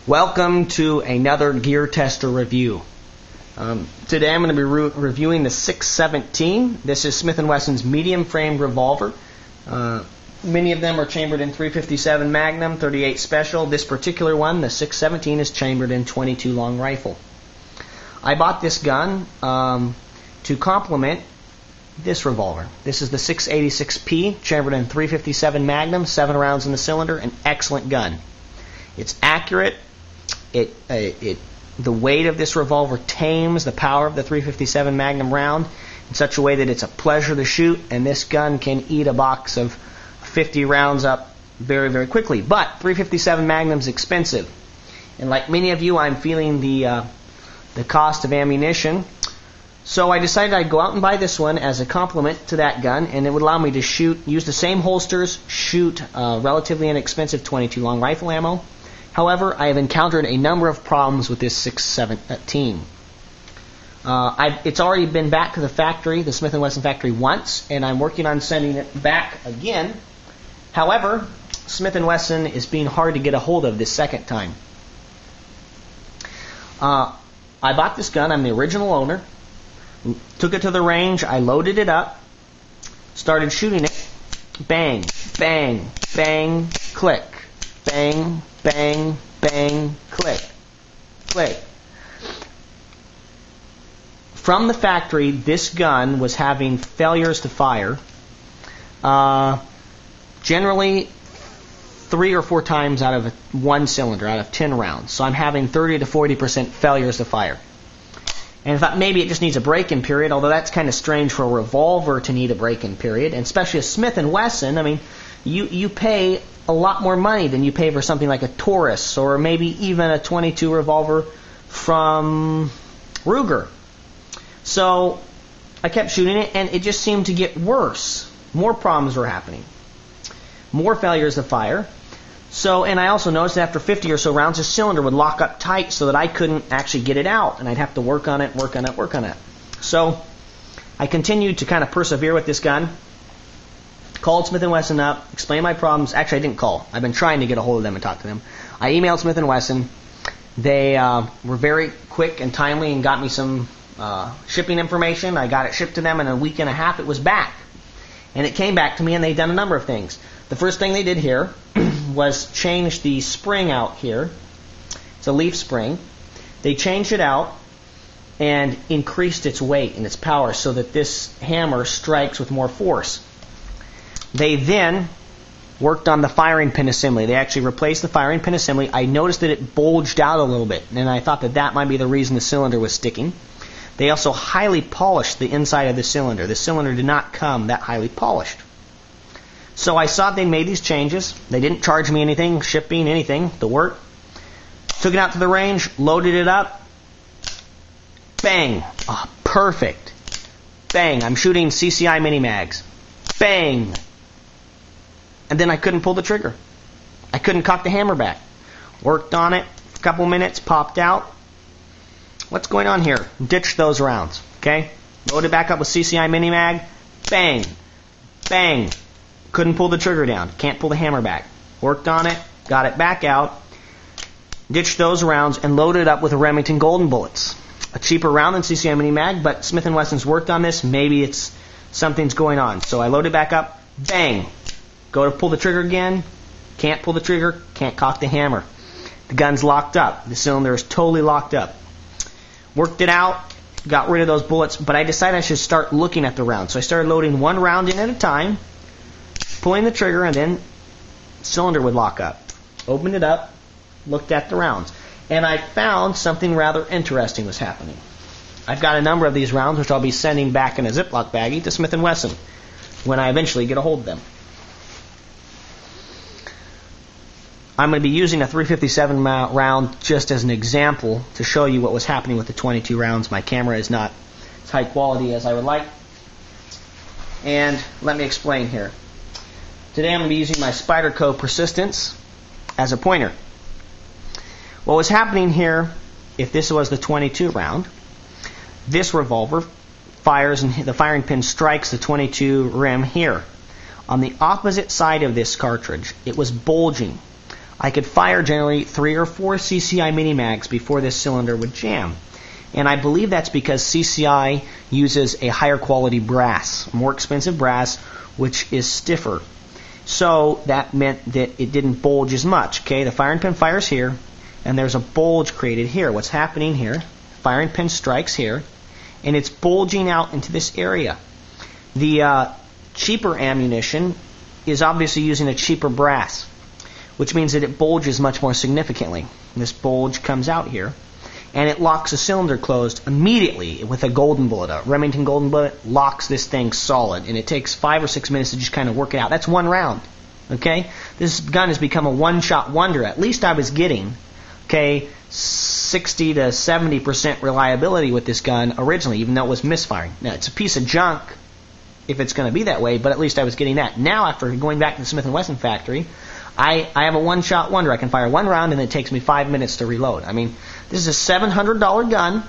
Welcome to another gear tester review. Today I'm going to be reviewing the 617. This is Smith and Wesson's medium framed revolver. Many of them are chambered in 357 Magnum, 38 Special. This particular one, the 617, is chambered in 22 long rifle. I bought this gun to complement this revolver. This is the 686P, chambered in 357 Magnum, 7 rounds in the cylinder, an excellent gun. It's accurate. The weight of this revolver tames the power of the 357 Magnum round in such a way that it's a pleasure to shoot, and this gun can eat a box of 50 rounds up very, very quickly. But 357 Magnum is expensive, and like many of you, I'm feeling the cost of ammunition. So I decided I'd go out and buy this one as a complement to that gun, and it would allow me to use the same holsters, shoot relatively inexpensive 22 long rifle ammo. However, I have encountered a number of problems with this 617. It's already been back to the factory, the Smith and Wesson factory, once, and I'm working on sending it back again. However, Smith and Wesson is being hard to get a hold of this second time. I bought this gun. I'm the original owner. Took it to the range. I loaded it up. Started shooting it. Bang, bang, bang, click. Bang, bang, bang, click, click. From the factory, this gun was having failures to fire. Generally 3 or 4 times out of one cylinder, out of 10 rounds. So I'm having 30 to 40% failures to fire. And I thought maybe it just needs a break-in period, although that's kind of strange for a revolver to need a break-in period, and especially a Smith and Wesson. I mean, you pay a lot more money than you pay for something like a Taurus or maybe even a 22 revolver from Ruger. So I kept shooting it, and it just seemed to get worse. More problems were happening. More failures to fire. And I also noticed that after 50 or so rounds, the cylinder would lock up tight so that I couldn't actually get it out, and I'd have to work on it. So I continued to kind of persevere with this gun. Called Smith and Wesson up, explained my problems. Actually, I didn't call. I've been trying to get a hold of them and talk to them. I emailed Smith and Wesson. They were very quick and timely and got me some shipping information. I got it shipped to them, and in a week and a half it was back. And it came back to me, and they'd done a number of things. The first thing they did here was change the spring out here. It's a leaf spring. They changed it out and increased its weight and its power so that this hammer strikes with more force. They then worked on the firing pin assembly. They actually replaced the firing pin assembly. I noticed that it bulged out a little bit, and I thought that might be the reason the cylinder was sticking. They also highly polished the inside of the cylinder. The cylinder did not come that highly polished. So I saw they made these changes. They didn't charge me anything, shipping, anything, the work. Took it out to the range, loaded it up. Bang! Oh, perfect. Bang! I'm shooting CCI mini mags. Bang! And then I couldn't pull the trigger. I couldn't cock the hammer back. Worked on it for a couple minutes, popped out. What's going on here? Ditched those rounds. Okay? Loaded back up with CCI mini mag. Bang! Bang! Couldn't pull the trigger down. Can't pull the hammer back. Worked on it. Got it back out. Ditched those rounds and loaded up with Remington Golden Bullets. A cheaper round than CCI mini mag, but Smith and Wesson's worked on this. Maybe something's going on. So I loaded back up. Bang! Go to pull the trigger again. Can't pull the trigger. Can't cock the hammer. The gun's locked up. The cylinder is totally locked up. Worked it out. Got rid of those bullets. But I decided I should start looking at the rounds. So I started loading one round in at a time, pulling the trigger, and then the cylinder would lock up. Opened it up. Looked at the rounds. And I found something rather interesting was happening. I've got a number of these rounds, which I'll be sending back in a Ziploc baggie to Smith & Wesson when I eventually get a hold of them. I'm going to be using a 357 round just as an example to show you what was happening with the 22 rounds. My camera is not as high quality as I would like. And let me explain here. Today I'm going to be using my Spyderco Persistence as a pointer. What was happening here, if this was the 22 round, this revolver fires and the firing pin strikes the 22 rim here. On the opposite side of this cartridge, it was bulging. I could fire generally 3 or 4 CCI mini mags before this cylinder would jam. And I believe that's because CCI uses a higher quality brass, more expensive brass, which is stiffer. So that meant that it didn't bulge as much. Okay, the firing pin fires here, and there's a bulge created here. What's happening here? Firing pin strikes here, and it's bulging out into this area. The cheaper ammunition is obviously using a cheaper brass, which means that it bulges much more significantly. This bulge comes out here, and it locks the cylinder closed immediately with a golden bullet. A Remington golden bullet locks this thing solid, and it takes 5 or 6 minutes to just kind of work it out. That's 1 round. Okay, this gun has become a one-shot wonder. At least I was getting 60 to 70% reliability with this gun originally, even though it was misfiring. Now it's a piece of junk if it's going to be that way, but at least I was getting that. Now, after going back to the Smith and Wesson factory, I have a one-shot wonder. I can fire 1 round, and it takes me 5 minutes to reload. I mean, this is a $700 gun,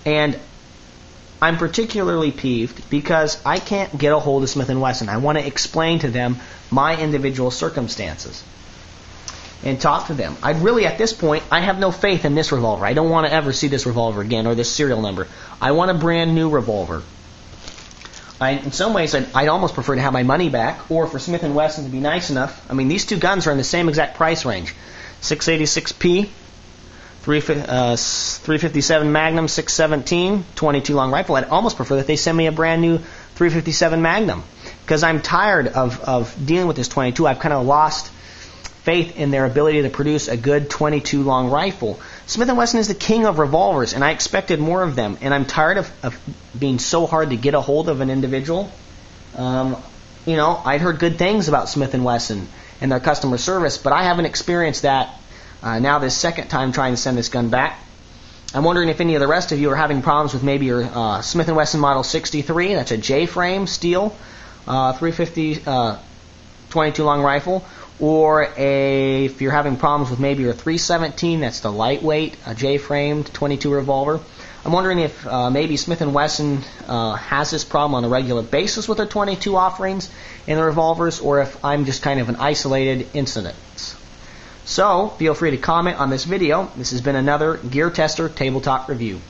and I'm particularly peeved because I can't get a hold of Smith and Wesson. I want to explain to them my individual circumstances and talk to them. I'd really, at this point, I have no faith in this revolver. I don't want to ever see this revolver again or this serial number. I want a brand new revolver. In some ways, I'd almost prefer to have my money back, or for Smith & Wesson to be nice enough. I mean, these 2 guns are in the same exact price range. 686P, 357 Magnum, 617, 22 long rifle. I'd almost prefer that they send me a brand new 357 Magnum, because I'm tired of dealing with this 22. I've kind of lost faith in their ability to produce a good 22 long rifle. Smith & Wesson is the king of revolvers, and I expected more of them, and I'm tired of being so hard to get a hold of an individual. I'd heard good things about Smith & Wesson and their customer service, but I haven't experienced that now this second time trying to send this gun back. I'm wondering if any of the rest of you are having problems with maybe your Smith & Wesson Model 63, that's a J-frame steel 350 22 long rifle, or if you're having problems with maybe your 317, that's the lightweight J-framed 22 revolver. I'm wondering if maybe Smith & Wesson has this problem on a regular basis with their 22 offerings in the revolvers, or if I'm just kind of an isolated incident. So, feel free to comment on this video. This has been another Gear Tester Table Talk review.